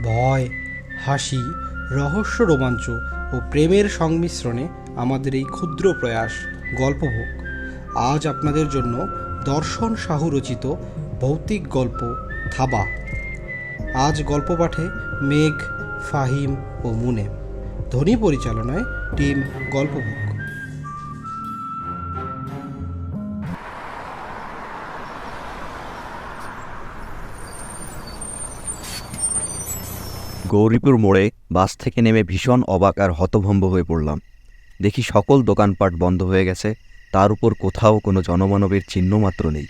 ভয়, হাসি, রহস্য, রোমাঞ্চ ও প্রেমের সংমিশ্রণে আমাদের এই ক্ষুদ্র প্রয়াস গল্পভোগ আজ আপনাদের জন্য দর্শন সাহু রচিত ভৌতিক গল্প থাবা। আজ গল্প পাঠে মেঘ, ফাহিম ও মুনেম। ধ্বনি পরিচালনায় টিম গল্পভোগ। গৌরীপুর মোড়ে বাস থেকে নেমে ভীষণ অবাক আর হতভম্ব হয়ে পড়লাম। দেখি সকল দোকানপাট বন্ধ হয়ে গেছে, তার উপর কোথাও কোনো জনমানবের চিহ্নমাত্র নেই।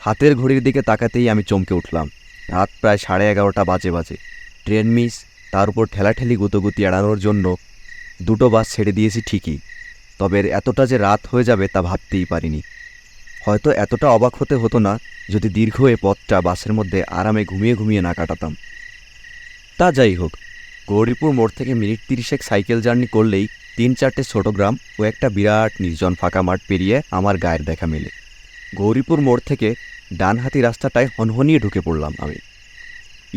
হাতের ঘড়ির দিকে তাকাতেই আমি চমকে উঠলাম। রাত প্রায় 11:30 বাজে। ট্রেন মিস, তার উপর ঠেলাঠেলি গুতোগুতি এড়ানোর জন্য দুটো বাস ছেড়ে দিয়েছি ঠিকই, তবে এতটা যে রাত হয়ে যাবে তা ভাবতেই পারিনি। হয়তো এতটা অবাক হতে হতো না যদি দীর্ঘ এ পথটা বাসের মধ্যে আরামে ঘুমিয়ে ঘুমিয়ে না কাটাতাম। তা যাই হোক, গৌরীপুর মোড় থেকে মিনিট 30 সাইকেল জার্নি করলেই 3-4টে ছোট গ্রাম ও একটা বিরাট নির্জন ফাঁকা মাঠ পেরিয়ে আমার গায়ের দেখা মেলে। গৌরীপুর মোড় থেকে ডানহাতি রাস্তাটায় হনহনিয়ে ঢুকে পড়লাম আমি।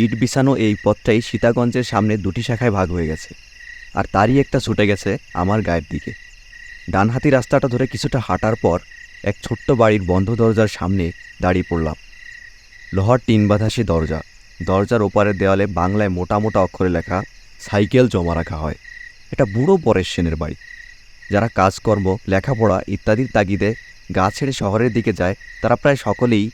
ইট বিছানো এই পথটাই সীতাগঞ্জের সামনে দুটি শাখায় ভাগ হয়ে গেছে, আর তারই একটা ছুটে গেছে আমার গায়ের দিকে। ডানহাতি রাস্তাটা ধরে কিছুটা হাঁটার পর এক ছোট্ট বাড়ির বন্ধ দরজার সামনে দাঁড়িয়ে পড়লাম। লোহার টিন বাঁধা সে দরজা। দরজার ওপারের দেওয়ালে বাংলায় মোটা মোটা অক্ষরে লেখা সাইকেল জমা রাখা হয়। এটা বুড়ো পরেশ সেনের বাড়ি। যারা কাজকর্ম, লেখাপড়া ইত্যাদির তাগিদে গা ছেড়ে শহরের দিকে যায় তারা প্রায় সকলেই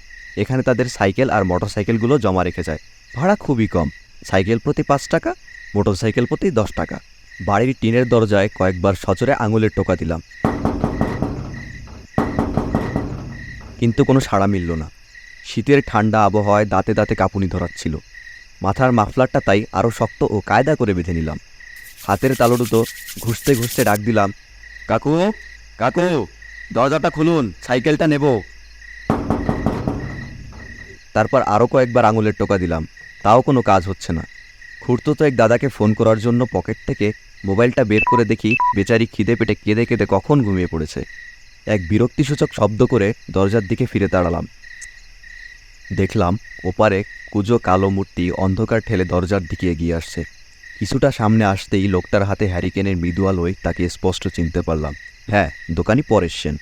এখানে তাদের সাইকেল আর মোটরসাইকেলগুলো জমা রেখে যায়। ভাড়া খুবই কম, সাইকেল প্রতি 5 টাকা, মোটরসাইকেল প্রতি 10 টাকা। বাড়ির টিনের দরজায় কয়েকবার সচরে আঙুলের টোকা দিলাম, কিন্তু কোনো সাড়া মিলল না। শীতের ঠান্ডা আবহাওয়ায় দাঁতে দাঁতে কাঁপুনি ধরাচ্ছিল। মাথার মাফলারটা তাই আরও শক্ত ও কায়দা করে বেঁধে নিলাম। হাতের তালু দুটো ঘুষতে ঘুষতে ডাক দিলাম, কাকু কাকু, দরজাটা খুলুন, সাইকেলটা নেব। তারপর আরও কয়েকবার আঙুলের টোকা দিলাম, তাও কোনো কাজ হচ্ছে না। খুড়তুতো এক দাদাকে ফোন করার জন্য পকেট থেকে মোবাইলটা বের করে দেখি বেচারি খিদে পেটে কেঁদে কেঁদে কখন ঘুমিয়ে পড়েছে। এক বিরক্তিসূচক শব্দ করে দরজার দিকে ফিরে দাঁড়ালাম। দেখলাম ওপারে কুজো কালো মূর্তি অন্ধকার ঠেলে দরজার দিকে এগিয়ে আসছে। কিছুটা সামনে আসতেই লোকটার হাতে হ্যারিকেনের মৃদু আলোয় তাকে স্পষ্ট চিনতে পারলাম। হ্যাঁ, দোকানি পরেশ সেন।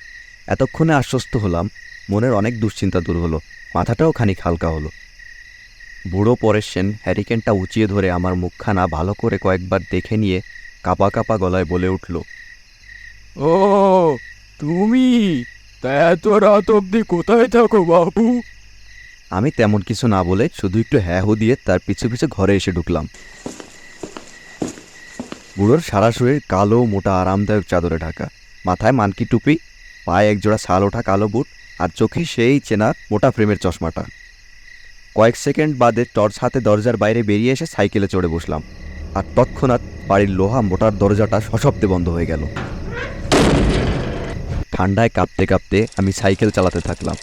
এতক্ষণে আশ্বস্ত হলাম, মনের অনেক দুশ্চিন্তা দূর হলো, মাথাটাও খানিক হালকা হলো। বুড়ো পরেশ সেন হ্যারিকেনটা উঁচিয়ে ধরে আমার মুখখানা ভালো করে কয়েকবার দেখে নিয়ে কাঁপা কাঁপা গলায় বলে উঠল, ও তুমি, তা এত রাত অবধি কোথায় থাকো বাবু? আমি তেমন কিছু না বলে শুধু একটু হ্যাঁ হু দিয়ে তার পিছু পিছু ঘরে এসে ঢুকলাম। বুড়োর সারা শরীর কালো মোটা আরামদায়ক চাদরে ঢাকা, মাথায় মানকি টুপি, পায়ে একজোড়া ছাল ওঠা কালো বুট, আর চোখে সেই চেনা মোটা ফ্রেমের চশমাটা। কয়েক সেকেন্ড বাদে টর্চ হাতে দরজার বাইরে বেরিয়ে এসে সাইকেলে চড়ে বসলাম, আর তৎক্ষণাৎ বাড়ির লোহা মোটার দরজাটা সশব্দে বন্ধ হয়ে গেল। ঠান্ডায় কাঁপতে কাঁপতে আমি সাইকেল চালাতে থাকলাম।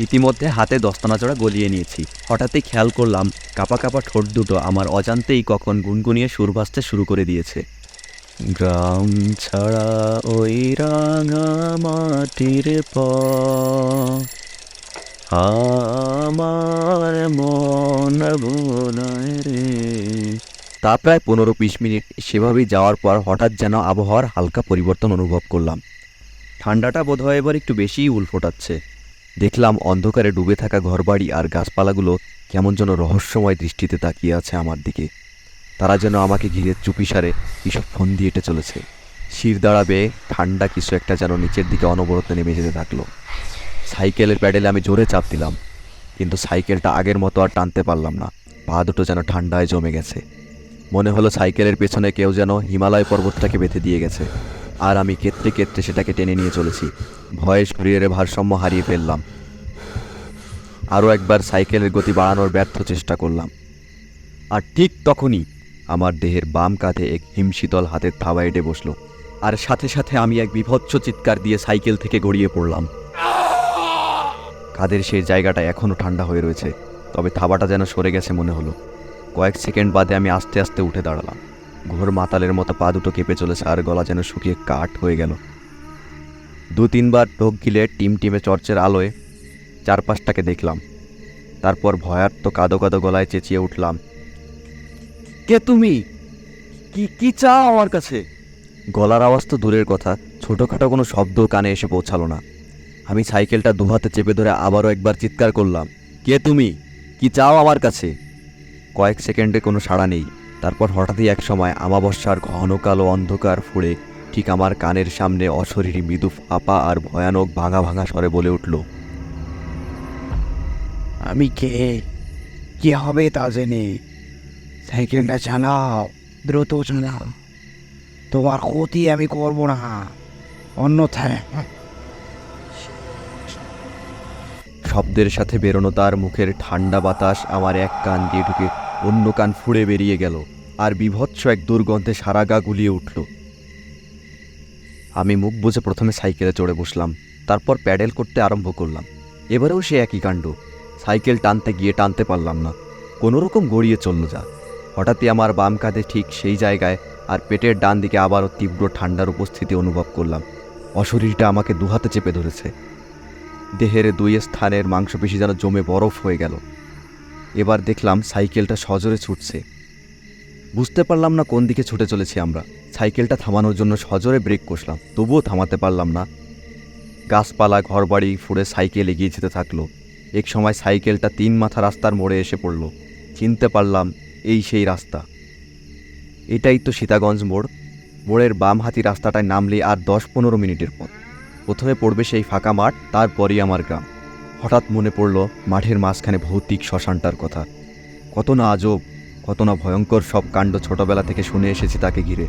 ইতিমধ্যে হাতে দস্তানাচড়া গলিয়ে নিয়েছি। হঠাৎই খেয়াল করলাম কাঁপা কাঁপা ঠোঁট দুটো আমার অজান্তেই কখন গুনগুনিয়ে সুর ভাসতে শুরু করে দিয়েছে। গ্রাম ছাড়া ওই রাঙা মাটির পথ আমার মন ভোলায় রে। তা প্রায় 15-20 মিনিট সেভাবেই যাওয়ার পর হঠাৎ যেন আবহাওয়ার হালকা পরিবর্তন অনুভব করলাম। ঠান্ডাটা বোধহয় এবার একটু বেশিই উলফোটাচ্ছে। দেখলাম অন্ধকারে ডুবে থাকা ঘরবাড়ি আর গাছপালাগুলো কেমন যেন রহস্যময় দৃষ্টিতে তাকিয়ে আছে আমার দিকে। তারা যেন আমাকে ঘিরে চুপিসারে কিসব ফোন দিয়ে এঁটে চলেছে। শির দাঁড়াবে ঠান্ডা কিছু একটা যেন নিচের দিকে অনবরত নেমে যেতে থাকলো। সাইকেলের প্যাডেলে আমি জোরে চাপ দিলাম, কিন্তু সাইকেলটা আগের মতো আর টানতে পারলাম না। পা দুটো যেন ঠান্ডায় জমে গেছে। মনে হলো সাইকেলের পেছনে কেউ যেন হিমালয় পর্বতটাকে বেঁধে দিয়ে গেছে, আর আমি কেত্রে কেত্রে সেটাকে টেনে নিয়ে চলেছি। ভয়ে শরীরের ভারসাম্য হারিয়ে ফেললাম। আরও একবার সাইকেলের গতি বাড়ানোর ব্যর্থ চেষ্টা করলাম, আর ঠিক তখনই আমার দেহের বাম কাঁধে এক হিমশীতল হাতের থাবা এঁটে বসলো, আর সাথে সাথে আমি এক বীভৎস চিৎকার দিয়ে সাইকেল থেকে গড়িয়ে পড়লাম। কাঁধের সেই জায়গাটা এখনও ঠান্ডা হয়ে রয়েছে, তবে থাবাটা যেন সরে গেছে মনে হলো। কয়েক সেকেন্ড বাদে আমি আস্তে আস্তে উঠে দাঁড়ালাম। ঘোর মাতালের মতো পা দুটো কেঁপে চলেছে, আর গলা যেন শুকিয়ে কাঠ হয়ে গেল। 2-3 বার ঢোক গিলে টিমটিমে টর্চের আলোয় চারপাশটাকে দেখলাম। তারপর ভয়ার্ত কাঁদো কাঁদো গলায় চেঁচিয়ে উঠলাম, কে তুমি? কি চাও আমার কাছে? গলার আওয়াজ তো দূরের কথা, ছোটোখাটো কোনো শব্দ কানে এসে পৌঁছালো না। আমি সাইকেলটা দুহাতে চেপে ধরে আবারও একবার চিৎকার করলাম, কে তুমি? কি চাও আমার কাছে? কয়েক সেকেন্ডে কোনো সাড়া নেই। তারপর হঠাৎই এক সময় আমাবস্যার ঘন কালো অন্ধকার ফুঁড়ে ঠিক আমার কানের সামনে অশরীরী মৃদু ফাঁপা আর ভয়ানক ভাঙা ভাঙা স্বরে বলে উঠল, আমি কে? কি হবে তা জেনে সাইকেলটা চালাও, দ্রুত চালাও। তোমার ক্ষতি আমি করব না, অন্যথায়। শব্দের সাথে বেরোনো তার মুখের ঠান্ডা বাতাস আমার এক কান দিয়ে ঢুকে অন্য কান ফুঁড়ে বেরিয়ে গেল, আর বীভৎস এক দুর্গন্ধে সারা গা গুলিয়ে উঠল। আমি মুখ বুজে প্রথমে সাইকেলে চড়ে বসলাম, তারপর প্যাডেল করতে আরম্ভ করলাম। এবারেও সে একই কাণ্ড। সাইকেল টানতে গিয়ে টানতে পারলাম না, কোনোরকম গড়িয়ে চলল যা। হঠাৎই আমার বাম কাঁধে ঠিক সেই জায়গায় আর পেটের ডান দিকে আবারও তীব্র ঠান্ডার উপস্থিতি অনুভব করলাম। অশরীরটা আমাকে দুহাতে চেপে ধরেছে। দেহের দুই স্থানের মাংসপেশি যেন জমে বরফ হয়ে গেল। এবার দেখলাম সাইকেলটা সজোরে ছুটছে। বুঝতে পারলাম না কোন দিকে ছুটে চলেছি আমরা। সাইকেলটা থামানোর জন্য সজোরে ব্রেক কষলাম, তবুও থামাতে পারলাম না। গাছপালা ঘরবাড়ি ফুঁড়ে সাইকেল এগিয়ে যেতে থাকলো। এক সময় সাইকেলটা 3 মাথা রাস্তার মোড়ে এসে পড়ল। চিনতে পারলাম এই সেই রাস্তা। এটাই তো সীতাগঞ্জ মোড়। মোড়ের বাম হাতি রাস্তাটায় নামলে আর 10-15 মিনিটের পথ। প্রথমে পড়বে সেই ফাঁকা মাঠ, তারপরই আমার গ্রাম। হঠাৎ মনে পড়ল মাঠের মাঝখানে ভৌতিক শ্মশানটার কথা। কত না আজব, কত না ভয়ঙ্কর সব কাণ্ড ছোটবেলা থেকে শুনে এসেছি তাকে ঘিরে।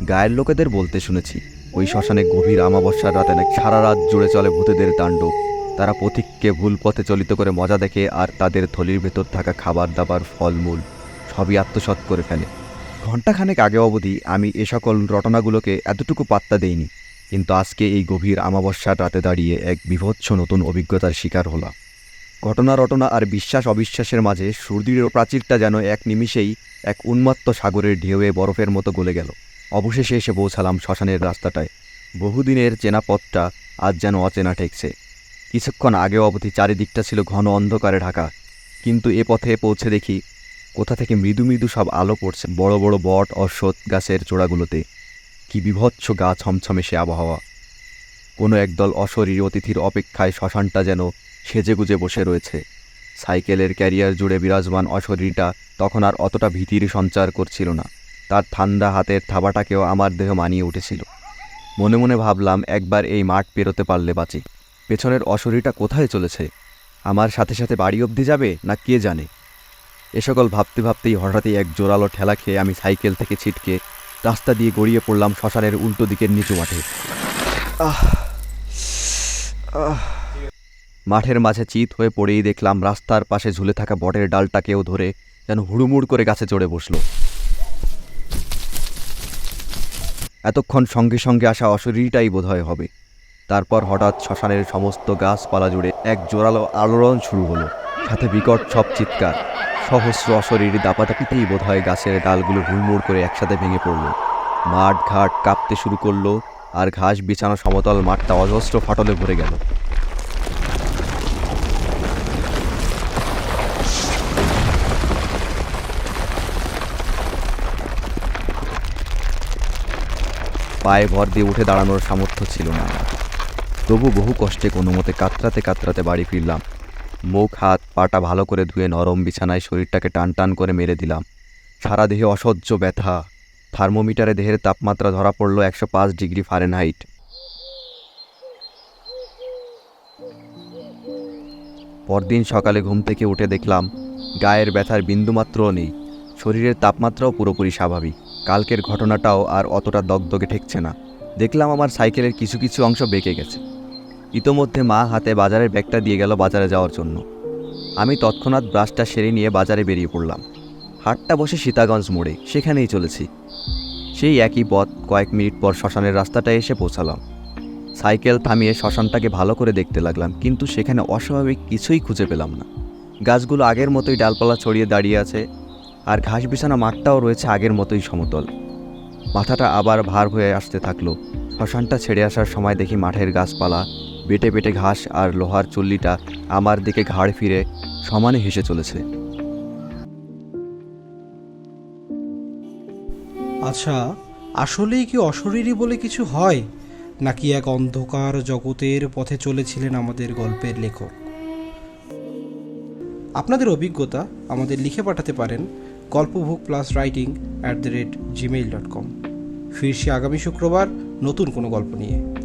গায়ের লোকেদের বলতে শুনেছি ওই শ্মশানে গভীর আমাবস্যার রাতে নাকি সারা রাত জুড়ে চলে ভূতেদের তাণ্ডব। তারা পথিককে ভুল পথে চলিত করে মজা দেখে, আর তাদের থলির ভেতর থাকা খাবার দাবার ফলমূল সবই আত্মসাৎ করে ফেলে। ঘণ্টাখানেক আগে অবধি আমি এ সকল রটনাগুলোকে এতটুকু পাত্তা দেইনি, কিন্তু আজকে এই গভীর আমাবস্যার রাতে দাঁড়িয়ে এক বীভৎস নতুন অভিজ্ঞতার শিকার হলাম। ঘটনা রটনা আর বিশ্বাস অবিশ্বাসের মাঝে সুদৃঢ় প্রাচীরটা যেন এক নিমিষেই এক উন্মত্ত সাগরের ঢেউয়ে বরফের মতো গলে গেল। অবশেষে এসে পৌঁছালাম শ্মশানের রাস্তাটায়। বহুদিনের চেনা পথটা আজ যেন অচেনা ঠেকছে। কিছুক্ষণ আগে অবধি চারিদিকটা ছিল ঘন অন্ধকারে ঢাকা, কিন্তু এ পথে পৌঁছে দেখি কোথা থেকে মৃদু মৃদু সব আলো পড়ছে বড় বড় বট অশ্বত্থ গাছের চূড়াগুলোতে। কি বিভৎস গা ছমছমে সে আবহাওয়া! কোনো একদল অশরীরী অতিথির অপেক্ষায় শ্মশানটা যেন সেজেগুজে বসে রয়েছে। সাইকেলের ক্যারিয়ার জুড়ে বিরাজমান অশরীরটা তখন আর অতটা ভীতির সঞ্চার করছিল না। তার ঠান্ডা হাতের থাবাটাকেও আমার দেহ মানিয়ে উঠেছিল। মনে মনে ভাবলাম, একবার এই মাঠ পেরোতে পারলে বাঁচি। পেছনের অশরীরটা কোথায় চলেছে? আমার সাথে সাথে বাড়ি অবধি যাবে না কে জানে। এ সকল ভাবতে ভাবতেই হঠাৎই এক জোরালো ঠেলা খেয়ে আমি সাইকেল থেকে ছিটকে রাস্তা দিয়ে গড়িয়ে পড়লাম শ্মশানের উল্টো দিকের নিচু মাঠে। মাঠের মাঝে চিত হয়ে পড়েই দেখলাম রাস্তার পাশে ঝুলে থাকা বটের ডালটাকেও ধরে যেন হুড়ুমুড় করে গাছে চড়ে বসল। এতক্ষণ সঙ্গে সঙ্গে আসা অশরীরটাই বোধহয় হবে। তারপর হঠাৎ শ্মশানের সমস্ত গাছপালা জুড়ে এক জোরালো আলোড়ন শুরু হলো, সাথে বিকট সব চিৎকার। সহস্র অশরীর দাপাদাপিতেই বোধহয় গাছের ডালগুলো হুড়মুড় করে একসাথে ভেঙে পড়ল। মাঠ ঘাট কাঁপতে শুরু করলো, আর ঘাস বিছানো সমতল মাঠটা অজস্র ফাটলে ভরে গেল। পায়ে ভর দিয়ে উঠে দাঁড়ানোর সামর্থ্য ছিল না, তবু বহু কষ্টে কোনো মতে কাতরাতে কাতরাতে বাড়ি ফিরলাম। মুখ হাত পাটা ভালো করে ধুয়ে নরম বিছানায় শরীরটাকে টান টান করে মেরে দিলাম। সারা দেহে অসহ্য ব্যথা। থার্মোমিটারে দেহের তাপমাত্রা ধরা পড়ল 105 ডিগ্রি ফারেনহাইট। পরদিন সকালে ঘুম থেকে উঠে দেখলাম গায়ের ব্যথার বিন্দুমাত্রও নেই, শরীরের তাপমাত্রাও পুরোপুরি স্বাভাবিক। কালকের ঘটনাটাও আর অতটা দগদগে ঠেকছে না। দেখলাম আমার সাইকেলের কিছু কিছু অংশ বেঁকে গেছে। ইতোমধ্যে মা হাতে বাজারের ব্যাগটা দিয়ে গেল বাজারে যাওয়ার জন্য। আমি তৎক্ষণাৎ ব্রাশটা সেরে নিয়ে বাজারে বেরিয়ে পড়লাম। হাটটা বসে সীতাগঞ্জ মোড়ে, সেখানেই চলেছি। সেই একই পথ। কয়েক মিনিট পর শ্মশানের রাস্তাটায় এসে পৌঁছালাম। সাইকেল থামিয়ে শ্মশানটাকে ভালো করে দেখতে লাগলাম, কিন্তু সেখানে অস্বাভাবিক কিছুই খুঁজে পেলাম না। গাছগুলো আগের মতোই ডালপালা ছড়িয়ে দাঁড়িয়ে আছে, আর ঘাস বিছানা মাঠটাও রয়েছে আগের মতোই সমতল। মাথাটা আবার ভার হয়ে আসতে থাকলো। শ্মশানটা ছেড়ে আসার সময় দেখি মাঠের গাছপালা বেটে বেটে ঘাস আর লোহার চল্লিটা আমার দিকে ঘাড় ফিরে সমানে হেসে চলেছে। আচ্ছা, আসলেই কি অশরীরী বলে কিছু হয়, নাকি এক অন্ধকার জগতের পথে চলেছিলেন আমাদের গল্পের লেখক? আপনাদের অভিজ্ঞতা আমাদের লিখে পাঠাতে পারেন গল্পবুক+writing@gmail.com। ফিরছি আগামী শুক্রবার নতুন কোনো গল্প নিয়ে।